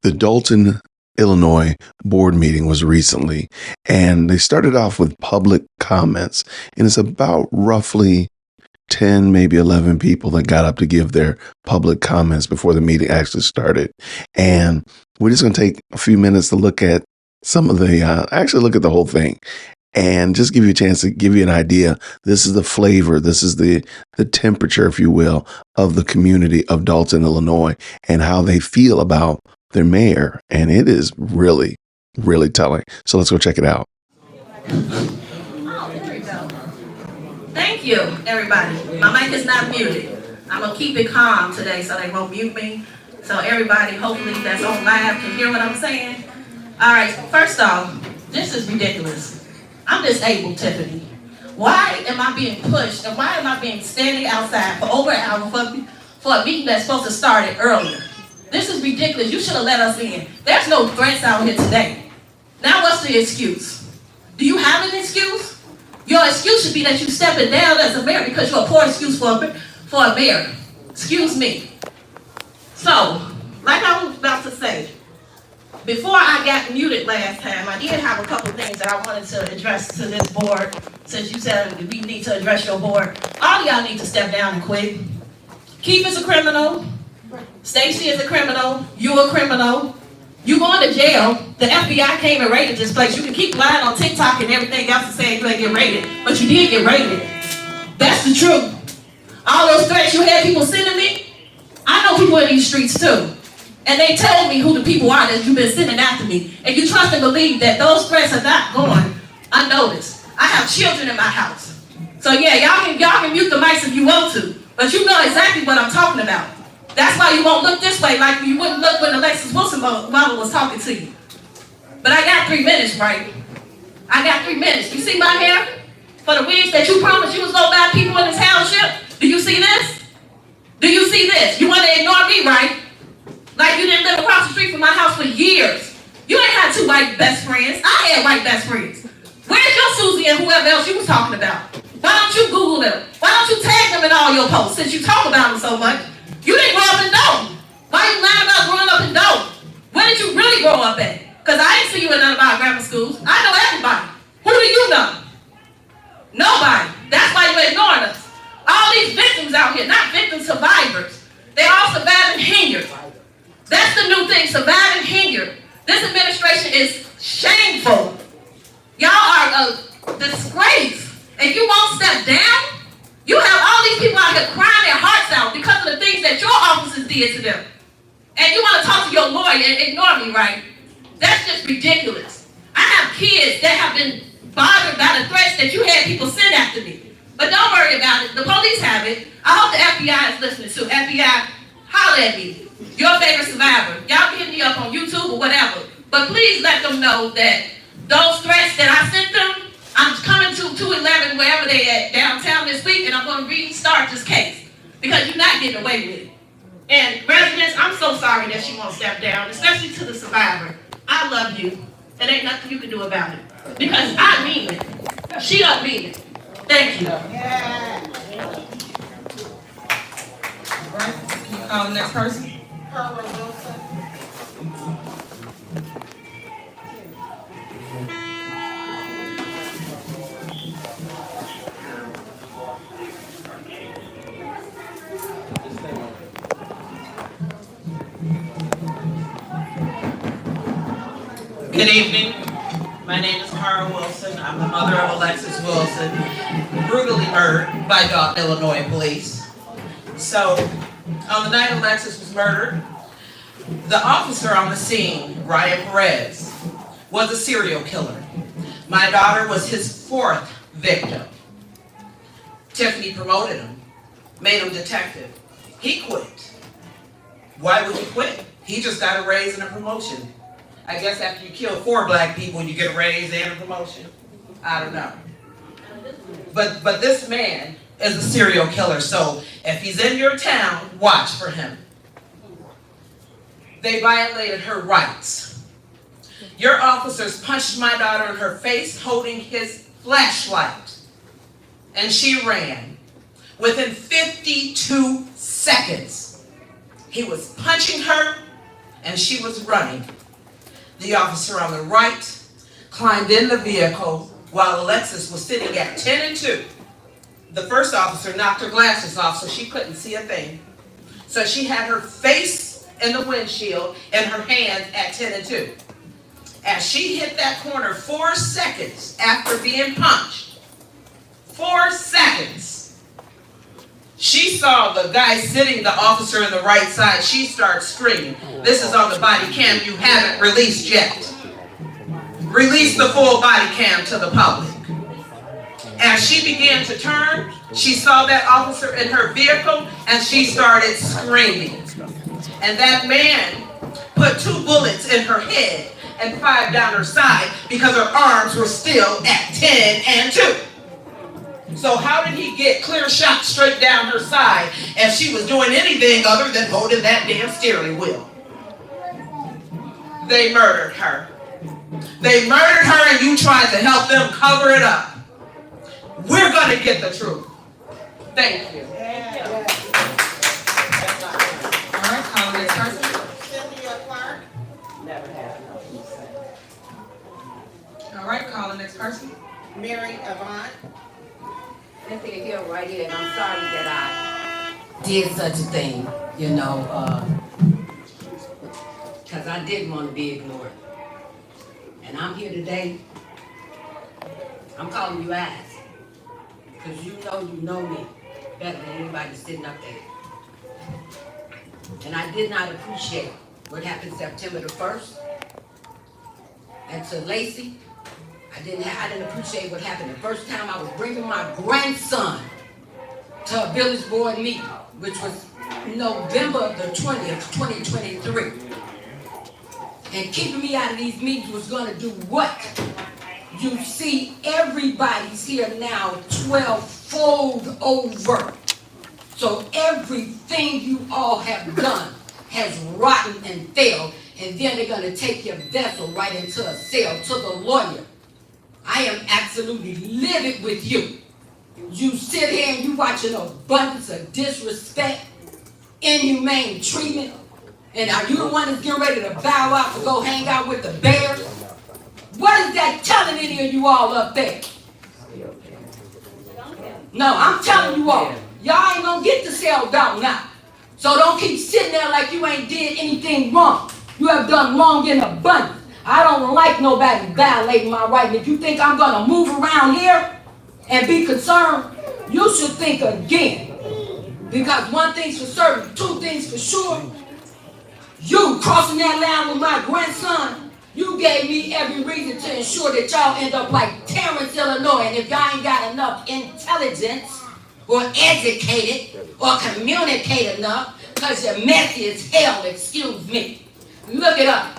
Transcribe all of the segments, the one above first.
The Dolton, Illinois board meeting was recently, and they started off with public comments. And it's about roughly 10, maybe 11 people that got up to give their public comments before the meeting actually started. And we're just going to take a few minutes to look at some of actually look at the whole thing and just give you a chance to give you an idea. This is the flavor. This is the temperature, if you will, of the community of Dolton, Illinois, and how they feel about their mayor. And it is really, really telling. So let's go check it out. Oh, there we go. Thank you, everybody. My mic is not muted. I'm going to keep it calm today so they won't mute me. So everybody, hopefully that's on live, can hear what I'm saying. All right, first off, this is ridiculous. I'm disabled, Tiffany. Why am I being pushed and why am I being standing outside for over an hour for a meeting that's supposed to start earlier? This is ridiculous. You should have let us in. There's no threats out here today. Now what's the excuse? Do you have an excuse? Your excuse should be that you're stepping down as a mayor because you're a poor excuse for a mayor. Excuse me. So, like I was about to say, before I got muted last time, I did have a couple things that I wanted to address to this board. Since you said we need to address your board, all y'all need to step down and quit. Keith is a criminal. Stacy is a criminal. You a criminal. You going to jail. The FBI came and raided this place. You can keep lying on TikTok and everything else and saying you ain't get raided, but you did get raided. That's the truth. All those threats you had people sending me, I know people in these streets too. And they told me who the people are that you've been sending after me. And you trust and believe that those threats are not going unnoticed. I have children in my house. So yeah, y'all can mute the mics if you want to, but you know exactly what I'm talking about. That's why you won't look this way like you wouldn't look when Alexis Wilson mama was talking to you. But I got 3 minutes, right? I got 3 minutes. You see my hair? For the wigs that you promised you was going to buy people in the township? Do you see this? Do you see this? You want to ignore me, right? Like you didn't live across the street from my house for years. You ain't had 2 white best friends. I had white best friends. Where's your Susie and whoever else you was talking about? Why don't you Google them? Why don't you tag them in all your posts since you talk about them so much? You didn't grow up in Dolton. Why are you lying about growing up in Dolton? Where did you really grow up at? Because I didn't see you in none of our grammar schools. I know everybody. Who do you know? Nobody. That's why you're ignoring us. All these victims out here, not victims, survivors. They're all surviving Henyard. That's the new thing, surviving Henyard. This administration is shameful. Y'all are a disgrace. And you won't step down? You have all these people out here crying their hearts out because of the things that your officers did to them. And you want to talk to your lawyer and ignore me, right? That's just ridiculous. I have kids that have been bothered by the threats that you had people send after me. But don't worry about it. The police have it. I hope the FBI is listening too. FBI, holler at me. Your favorite survivor. Y'all can hit me up on YouTube or whatever. But please let them know that those threats that I sent them, I'm coming to 211 wherever they at downtown this week, and I'm going to restart this case because you're not getting away with it. And residents, I'm so sorry that she won't step down, especially to the survivor. I love you. There ain't nothing you can do about it because I mean it. She don't mean it. Thank you. Yeah. All right. Can you call the next person? Good evening. My name is Carl Wilson. I'm the mother of Alexis Wilson, brutally murdered by Dolton, Illinois police. So, on the night Alexis was murdered, the officer on the scene, Ryan Perez, was a serial killer. My daughter was his 4th victim. Tiffany promoted him, made him detective. He quit. Why would he quit? He just got a raise and a promotion. I guess after you kill 4 black people, you get a raise and a promotion. I don't know. But this man is a serial killer, so if he's in your town, watch for him. They violated her rights. Your officers punched my daughter in her face holding his flashlight, and she ran. Within 52 seconds, he was punching her and she was running. The officer on the right climbed in the vehicle while Alexis was sitting at 10 and 2. The first officer knocked her glasses off so she couldn't see a thing. So she had her face in the windshield and her hands at 10 and 2. As she hit that corner 4 seconds after being punched, 4 seconds, she saw the guy sitting, the officer in the right side. She starts screaming. This is on the body cam you haven't released yet. Release the full body cam to the public. As she began to turn, she saw that officer in her vehicle and she started screaming. And that man put 2 bullets in her head and 5 down her side because her arms were still at 10 and 2. So how did he get clear shot straight down her side if she was doing anything other than holding that damn steering wheel? They murdered her. They murdered her and you tried to help them cover it up. We're going to get the truth. Thank you. All right, call the next person. All right, call the next person. Mary Avant. Cynthia Hill right here, and I'm sorry that I did such a thing, you know, because I didn't want to be ignored. And I'm here today, I'm calling you ass, because you know me better than anybody sitting up there. And I did not appreciate what happened September the 1st. And to Lacey, I didn't appreciate what happened the first time I was bringing my grandson to a village board meeting, which was November the 20th, 2023. And keeping me out of these meetings was going to do what? You see, everybody's here now 12-fold over. So everything you all have done has rotten and failed, and then they're going to take your vessel right into a cell to the lawyer. I am absolutely livid with you. You sit here and you watch an abundance of disrespect, inhumane treatment, and are you the one that's getting ready to bow out to go hang out with the bears? What is that telling any of you all up there? No, I'm telling you all, y'all ain't gonna get to sell Dolton now. So don't keep sitting there like you ain't did anything wrong. You have done wrong in abundance. I don't like nobody violating my right. And if you think I'm gonna move around here and be concerned, you should think again. Because one thing's for certain, 2 things for sure. You crossing that line with my grandson, you gave me every reason to ensure that y'all end up like Terrence, Illinois. And if y'all ain't got enough intelligence or educated or communicate enough, because you're messy as hell, excuse me. Look it up.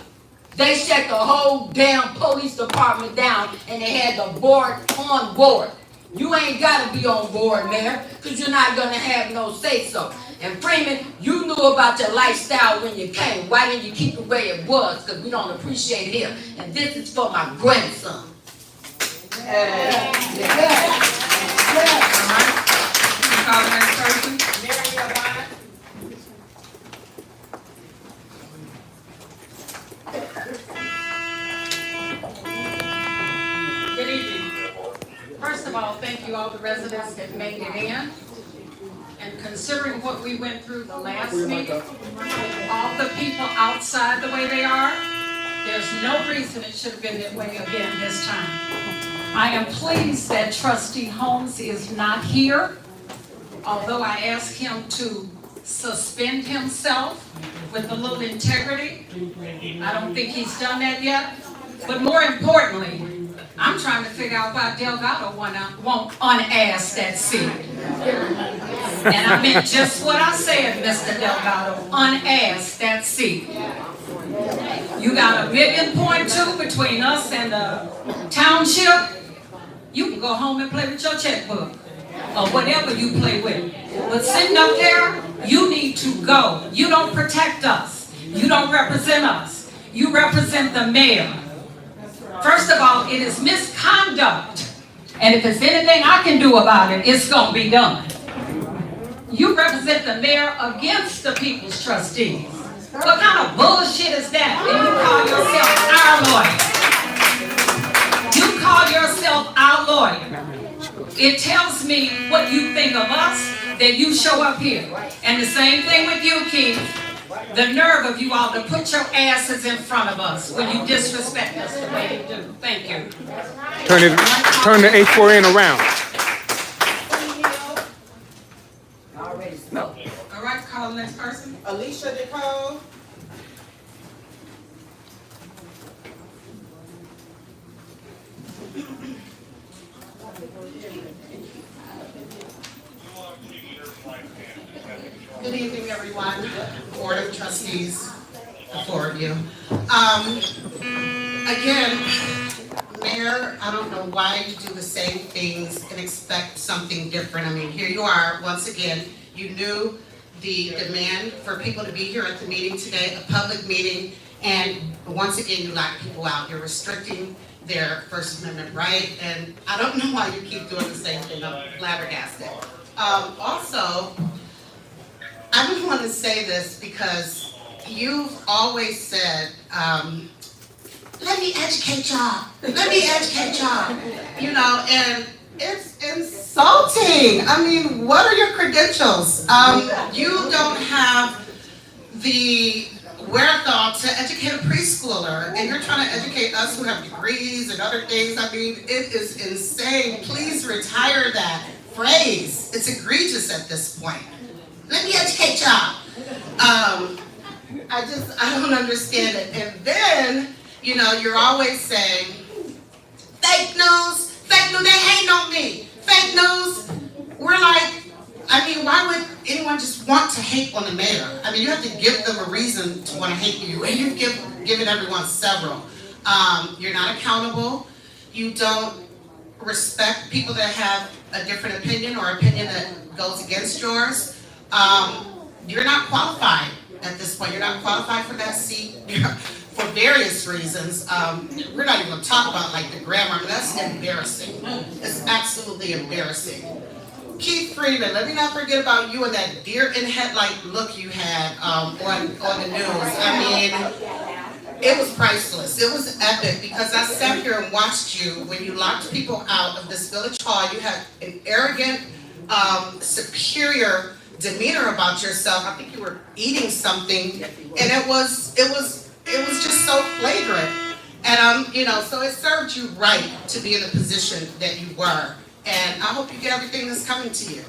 They shut the whole damn police department down and they had the board on board. You ain't got to be on board, Mayor, because you're not going to have no say-so. And Freeman, you knew about your lifestyle when you came. Why didn't you keep it where it was? Because we don't appreciate it here. And this is for my grandson. Call the next person. Mary Avant. Good evening. First of all, thank you all the residents that made it in. And considering what we went through the last meeting, all the people outside the way they are, there's no reason it should have been that way again this time. I am pleased that Trustee Holmes is not here, although I asked him to suspend himself with a little integrity. I don't think he's done that yet. But more importantly, I'm trying to figure out why Delgado won't unass that seat. And I meant just what I said, Mr. Delgado, unass that seat. You got $1.2 million between us and the township. You can go home and play with your checkbook or whatever you play with. But sitting up there, you need to go. You don't protect us. You don't represent us. You represent the mayor. First of all, it is misconduct. And if there's anything I can do about it, it's going to be done. You represent the mayor against the people's trustees. What kind of bullshit is that? And you call yourself our lawyer. You call yourself our lawyer. It tells me what you think of us, that you show up here. And the same thing with you, Keith. The nerve of you all to put your asses in front of us when you disrespect us the way you do. Thank you. Turn the H4N around. No. All right, call the next person. Alicia Nicole. Good evening, everyone. Board of Trustees, the four of you. Again, Mayor, I don't know why you do the same things and expect something different. I mean, here you are, once again, you knew the demand for people to be here at the meeting today, a public meeting, and once again, you lock people out. You're restricting their First Amendment right, and I don't know why you keep doing the same thing. I'm flabbergasted. Also, I just want to say this because you've always said, let me educate y'all. Let me educate y'all. You know, and it's insulting. I mean, what are your credentials? You don't have the wherewithal to educate a preschooler, and you're trying to educate us who have degrees and other things. I mean, it is insane. Please retire that phrase. It's egregious at this point. Let me educate y'all. I don't understand it. And then, you know, you're always saying, fake news, they hate on me. Fake news. We're like, I mean, why would anyone just want to hate on the mayor? I mean, you have to give them a reason to want to hate you, and you've given everyone several. You're not accountable. You don't respect people that have a different opinion or opinion that goes against yours. You're not qualified at this point. You're not qualified for that seat for various reasons. We're not even going to talk about like the grammar. I mean, that's embarrassing. It's absolutely embarrassing. Keith Freeman, let me not forget about you and that deer in headlight look you had on the news. I mean, it was priceless. It was epic because I sat here and watched you when you locked people out of this village hall. You had an arrogant, superior demeanor about yourself. I think you were eating something, and it was just so flagrant. And you know, so it served you right to be in the position that you were. And I hope you get everything that's coming to you.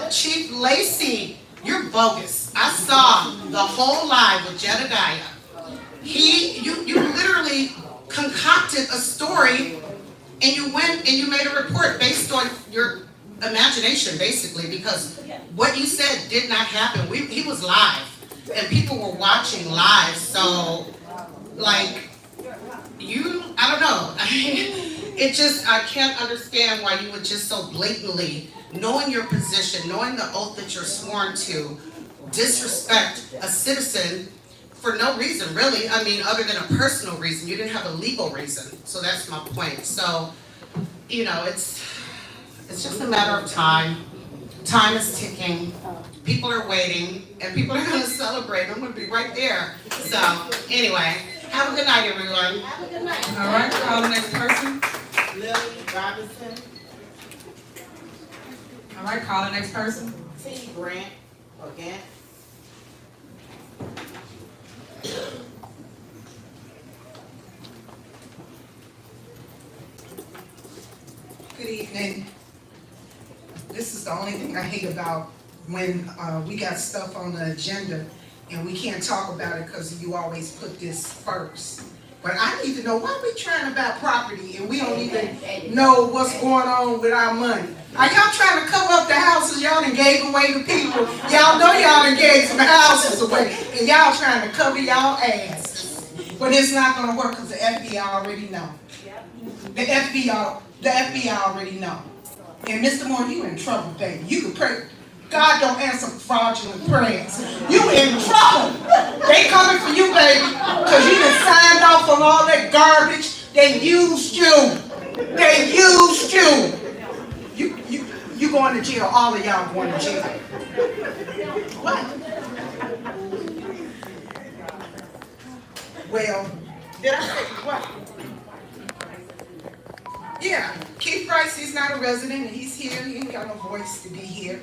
Chief Lacey, you're bogus. I saw the whole live with Jedediah. You literally concocted a story, and you went and you made a report based on your imagination, basically, because what you said did not happen. He was live, and people were watching live. So, like, I don't know. I can't understand why you would just so blatantly, knowing your position, knowing the oath that you're sworn to, disrespect a citizen for no reason, really. I mean, other than a personal reason. You didn't have a legal reason. So that's my point. So, you know, it's just a matter of time. Time is ticking. People are waiting, and people are going to celebrate. I'm going to be right there. So, anyway, have a good night, everyone. Have a good night. All right, call the next person. Lily Robinson. All right, call the next person. T. Grant. Again. Good evening. This is the only thing I hate about when we got stuff on the agenda and we can't talk about it because you always put this first. But I need to know why we trying to buy property and we don't even know what's going on with our money. Are y'all trying to cover up the houses y'all done gave away to people? Y'all know y'all done gave some houses away and y'all trying to cover y'all asses. But it's not gonna work because the FBI already know. The FBI already know. And Mr. Moore, you in trouble, baby. You can pray. God don't answer fraudulent prayers. You in trouble. They coming for you, baby, because you done signed off on all that garbage. They used you. They used you. You going to jail. All of y'all going to jail. What? Well, did I say what? Yeah, Keith Price, he's not a resident, and he's here, he ain't got no voice to be here.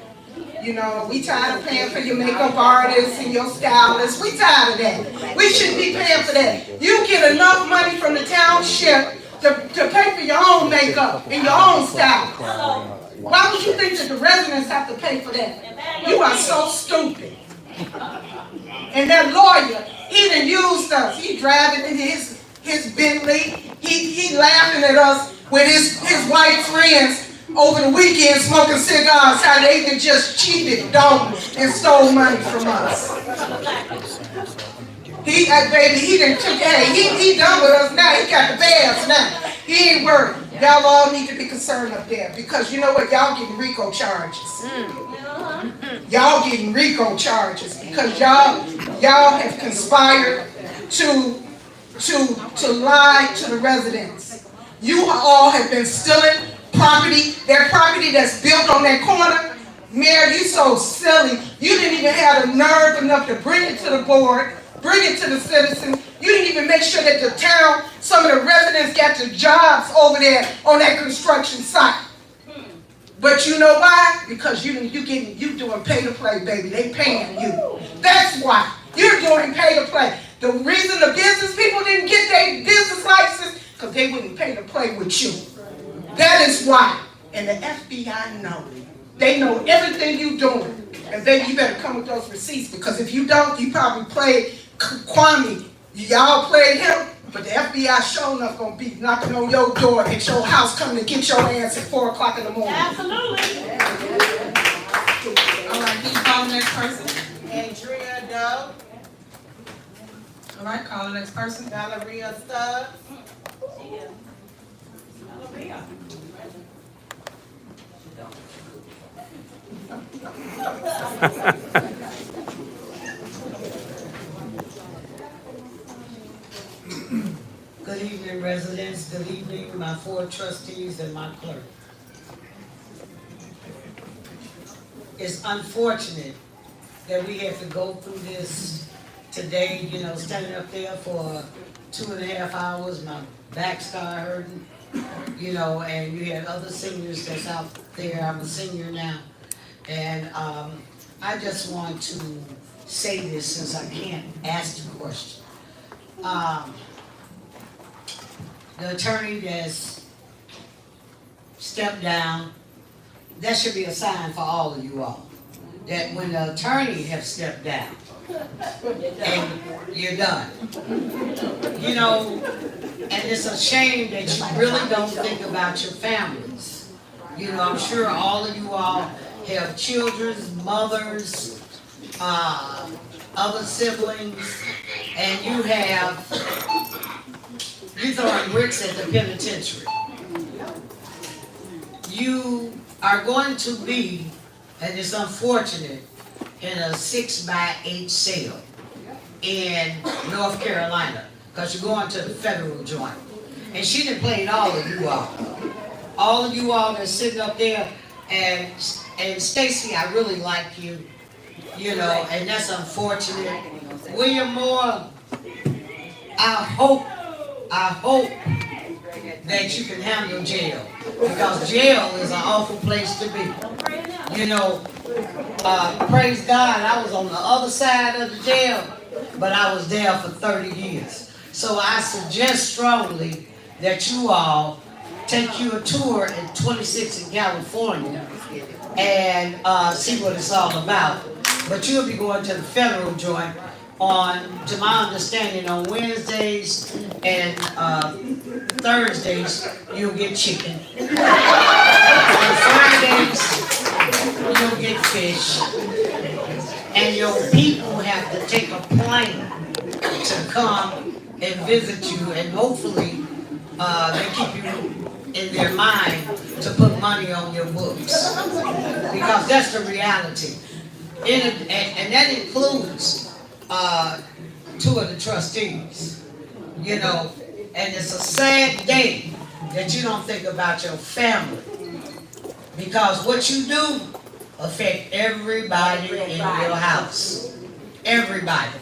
You know, we tired of paying for your makeup artists and your stylists, we tired of that. We shouldn't be paying for that. You get enough money from the township to pay for your own makeup and your own style. Why would you think that the residents have to pay for that? You are so stupid. And that lawyer, he done used us. He driving in his Bentley. He laughing at us with his white friends over the weekend smoking cigars, how they can just cheated Dolton and stole money from us. He done took, he done with us now. He got the bags now. He ain't worried. Y'all all need to be concerned up there because you know what? Y'all getting RICO charges. Y'all getting RICO charges because y'all have conspired to lie to the residents. You all have been stealing property, that property that's built on that corner. Mayor, you so silly. You didn't even have the nerve enough to bring it to the board, bring it to the citizens. You didn't even make sure that the town, some of the residents got the jobs over there on that construction site. But you know why? Because you doing pay to play, baby. They paying you. That's why. You're doing pay to play. The reason the business people didn't get their business license, because they wouldn't pay to play with you. That is why. And the FBI know. They know everything you're doing. And baby, you better come with those receipts, because if you don't, you probably played Kwame. Y'all played him, but the FBI sure enough gonna be knocking on your door at your house coming to get your ass at 4 o'clock in the morning. Absolutely. All right, can you call the next person? Andrea Doe, All right, call the next person. Valeria Stubbs, Good evening, residents. Good evening, my 4 trustees and my clerk. It's unfortunate that we have to go through this today, you know, standing up there for 2.5 hours, my back started hurting, you know, and you had other seniors that's out there. I'm a senior now. And I just want to say this since I can't ask the question. The attorney that's stepped down, that should be a sign for all of you all. That when the attorney have stepped down, and you're done. You know, and it's a shame that you really don't think about your families. You know, I'm sure all of you all have children, mothers, other siblings, and you're throwing bricks at the penitentiary. You are going to be, and it's unfortunate, in a 6x8 cell in North Carolina, because you're going to the federal joint. And she done played all of you all. All of you all that's sitting up there, and Stacy, I really like you, you know, and that's unfortunate. William Moore, I hope that you can handle jail, because jail is an awful place to be. You know, praise God, I was on the other side of the jail, but I was there for 30 years. So I suggest strongly that you all take you a tour in 26 in California and see what it's all about. But you'll be going to the federal joint on, to my understanding, on Wednesdays and Thursdays, you'll get chicken. On Fridays, you'll get fish. And your people have to take a plane to come and visit you, and hopefully they keep you in their mind to put money on your books. Because that's the reality. And that includes 2 of the trustees, you know, and it's a sad day that you don't think about your family, because what you do affect everybody in your house, everybody,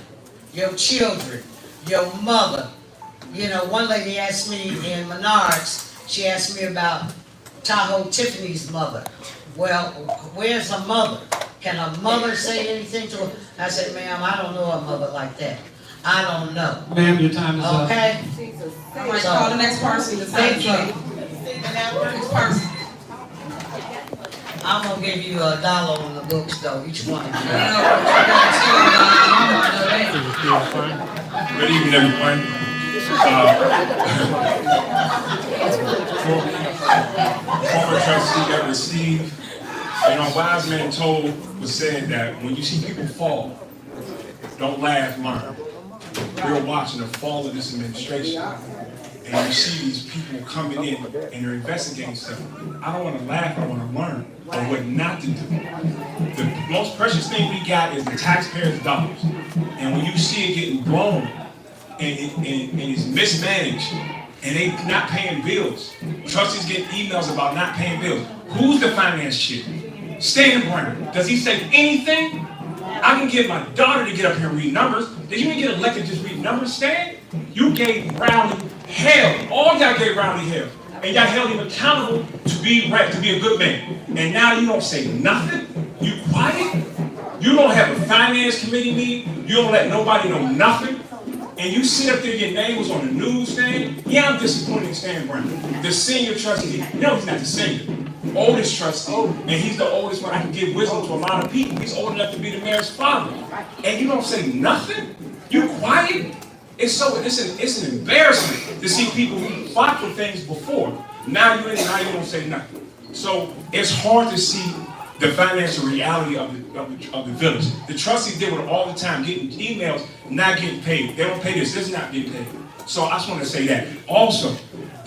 your children, your mother. You know, one lady asked me in Menards, she asked me about Tahoe Tiffany's mother. Well, where's her mother? Can a mother say anything to her? I said, ma'am, I don't know a mother like that. I don't know. Ma'am, your time is up. Okay? All right, call the next person. The time Thank is you. up. Next person. I'm gonna give you $1 on the books though, each one of you. Good evening, everyone. Former trustee that received, wise man told was said that when you see people fall, don't laugh, learn. We're watching the fall of this administration, and you see these people coming in and they're investigating stuff. I don't want to laugh, I want to learn on what not to do. The most precious thing we got is the taxpayers' dollars. And when you see it getting blown and it's mismanaged and they not paying bills, trustees get emails about not paying bills. Who's the finance chief? Stan Brown. Does he say anything? I can get my daughter to get up here and read numbers. Did you even get elected to just read numbers, Stan? You gave Brownie hell. All y'all gave Brownie hell. And y'all held him accountable to be right, to be a good man. And now you don't say nothing? You quiet? You don't have a finance committee meeting? You don't let nobody know nothing? And you sit up there, your name was on the newsstand? Yeah, I'm disappointed in Stan Brown. The senior trustee, no, he's not the senior. Oldest trustee, and he's the oldest one. I can give wisdom to a lot of people. He's old enough to be the mayor's father. And you don't say nothing? You quiet? It's an embarrassment to see people who fought for things before. Now you don't say nothing. So it's hard to see the financial reality of the village. The trustees deal with it all the time, getting emails, not getting paid. They don't pay this is not getting paid. So I just want to say that. Also,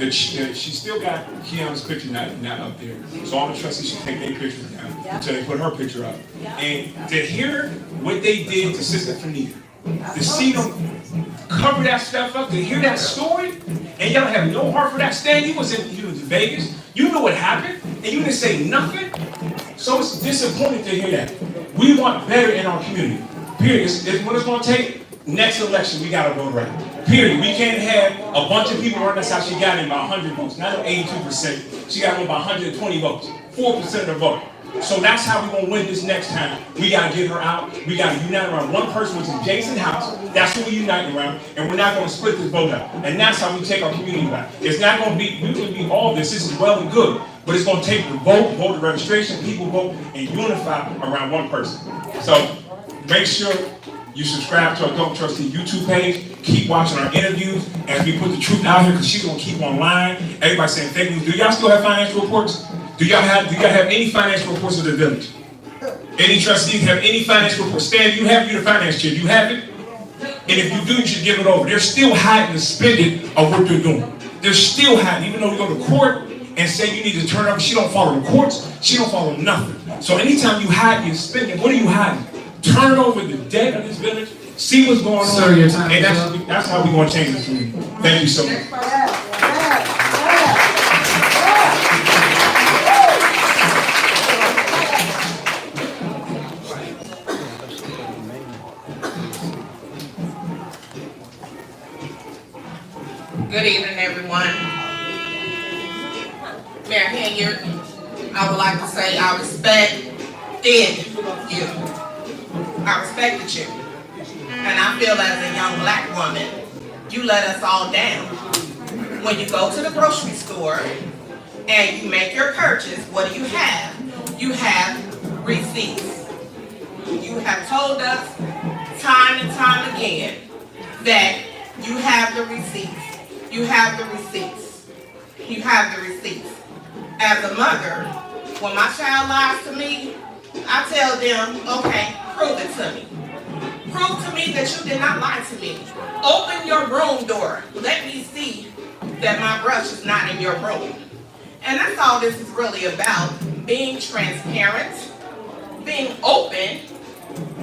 she still got Keon's picture not up there. So all the trustees should take their pictures down until they put her picture up. And to hear what they did to Sister Fanita, to see them cover that stuff up, to hear that story, and y'all have no heart for that. Stan, you was in Vegas. You knew what happened, and you didn't say nothing. So it's disappointing to hear that. We want better in our community. Period. What it's going to take? Next election, we got to vote right. Period. We can't have a bunch of people running us out. She got in about 100 votes, not 82%. She got in about 120 votes, 4% of the vote. So that's how we're going to win this next time. We got to get her out. We got to unite around one person, which is Jason House. That's who we're uniting around. And we're not going to split this vote up. And that's how we take our community back. It's not going to be, we can be all this. This is well and good. But it's going to take the vote, voter registration, people vote, and unify around one person. So make sure you subscribe to our Dolton Trustee YouTube page. Keep watching our interviews as we put the truth out here because she's going to keep online. Everybody saying fake news. Do y'all still have financial reports? Do y'all have any financial reports of the village? Any trustees have any financial reports? Stan, you have the finance chair. You have it? And if you do, you should give it over. They're still hiding the spending of what they're doing. They're still hiding, even though we go to court and say you need to turn up. She don't follow the courts. She don't follow nothing. So anytime you hide your spending, what are you hiding? Turn over the debt of this village. See what's going on. Sir, your time and is up. that's how we're going to change this community. Thank you so much. Good evening, everyone. Mayor Henyard, I would like to say I respected you. I respected you. And I feel as a young black woman, you let us all down. When you go to the grocery store and you make your purchase, what do you have? You have receipts. You have told us time and time again that you have the receipts. You have the receipts. You have the receipts. As a mother, when my child lies to me, I tell them, okay, prove it to me. Prove to me that you did not lie to me. Open your room door. Let me see that my brush is not in your room. And that's all this is really about. Being transparent, being open,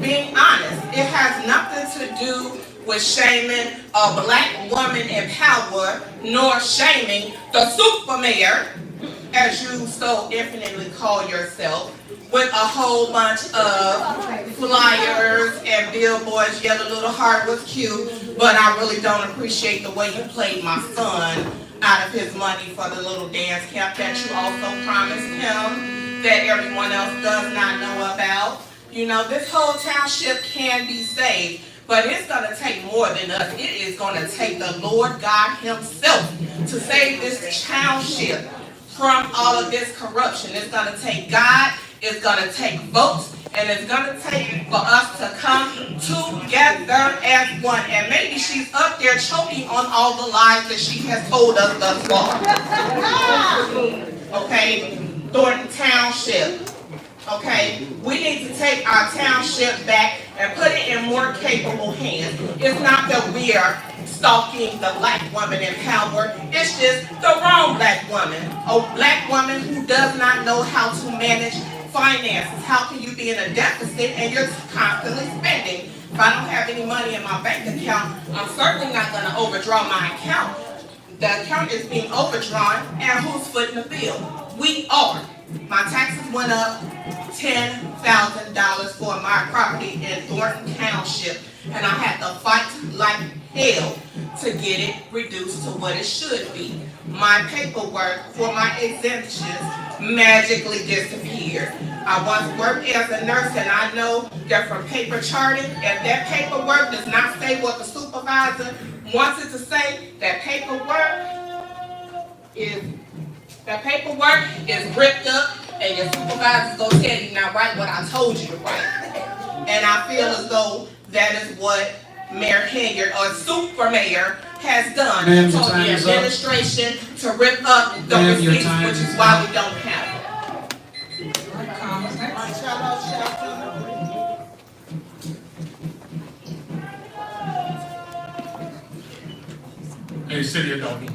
being honest. It has nothing to do with shaming a black woman in power, nor shaming the super mayor, as you so infinitely call yourself. with a whole bunch of flyers and billboards. Yeah, the little heart was cute, but I really don't appreciate the way you played my son out of his money for the little dance camp that you also promised him that everyone else does not know about. You know, this whole township can be saved, but it's going to take more than us. It is going to take the Lord God himself to save this township from all of this corruption. It's going to take God, it's going to take votes, and it's going to take for us to come together as one. And maybe she's up there choking on all the lies that she has told us thus far. Okay, Dolton Township. Okay, we need to take our township back and put it in more capable hands. It's not that we are stalking the black woman in power. It's just the wrong black woman. A black woman who does not know how to manage finances. How can you be in a deficit and you're constantly spending? If I don't have any money in my bank account, I'm certainly not going to overdraw my account. The account is being overdrawn, and who's footing the bill? We are. My taxes went up $10,000 for my property in Dolton Township, and I had to fight like hell to get it reduced to what it should be. My paperwork for my exemptions magically disappeared. I once worked as a nurse, and I know that from paper charting, if that paperwork does not say what the supervisor wants it to say, that paperwork is ripped up, and your supervisor's gonna tell you not write what I told you to write. And I feel as though that is what Mayor Henyard, or Super Mayor, has done. Ma'am, Told the administration to rip up the receipts, which is why we don't have it. Hey, City of Dolton.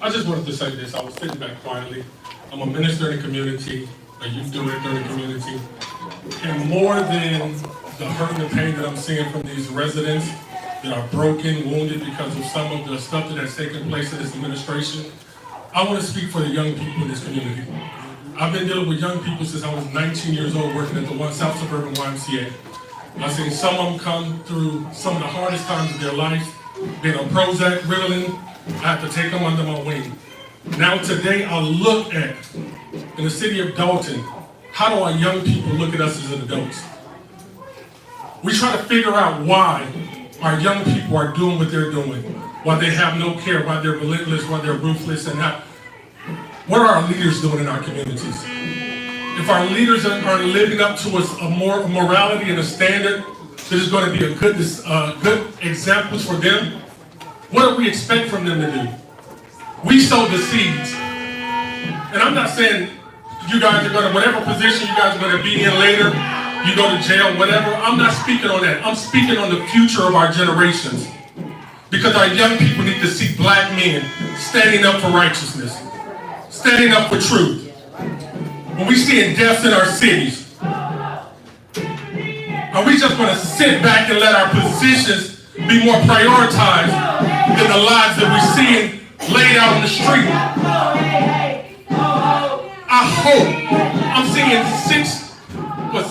I just wanted to say this. I was sitting back quietly. I'm a minister in the community, a youth director in the community. And more than the hurt and the pain that I'm seeing from these residents that are broken, wounded because of some of the stuff that has taken place in this administration, I want to speak for the young people in this community. I've been dealing with young people since I was 19 years old, working at the One South Suburban YMCA. I've seen some of them come through some of the hardest times of their life, being on Prozac, Ritalin. I have to take them under my wing. Now today I look at, in the city of Dolton, how do our young people look at us as adults? We try to figure out why our young people are doing what they're doing, why they have no care, why they're relentless, why they're ruthless, and not. What are our leaders doing in our communities? If our leaders are living up to a morality and a standard that is going to be a good examples for them, what do we expect from them to do? We sow the seeds. And I'm not saying you guys are going to, whatever position you guys are going to be in later, you go to jail, whatever. I'm not speaking on that. I'm speaking on the future of our generations. Because our young people need to see black men standing up for righteousness, standing up for truth. When we see deaths in our cities, are we just going to sit back and let our positions be more prioritized than the lives that we're seeing laid out on the street? I hope I'm seeing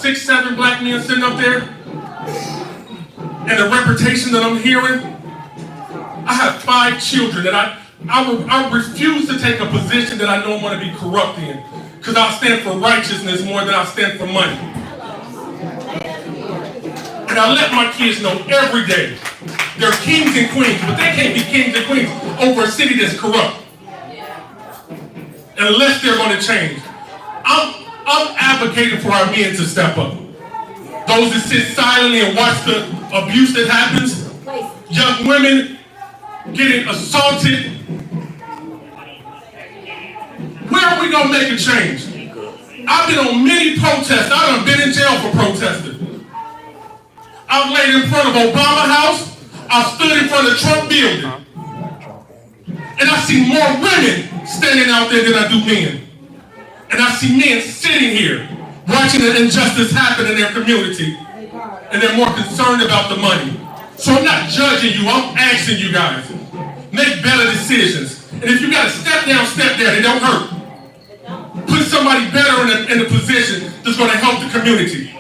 6, 7 black men sitting up there, and the reputation that I'm hearing. I have 5 children, and I refuse to take a position that I know I'm going to be corrupt in, because I'll stand for righteousness more than I'll stand for money. And I let my kids know every day they're kings and queens, but they can't be kings and queens over a city that's corrupt unless they're going to change. I'm advocating for our men to step up. Those that sit silently and watch the abuse that happens, young women getting assaulted. Where are we gonna make a change? I've been on many protests. I've been in jail for protesting. I've laid in front of Obama House. I've stood in front of the Trump building. And I see more women standing out there than I do men. And I see men sitting here watching an injustice happen in their community. And they're more concerned about the money. So I'm not judging you, I'm asking you guys. Make better decisions. And if you gotta step down, step down. It don't hurt. put somebody better in a position that's gonna help the community.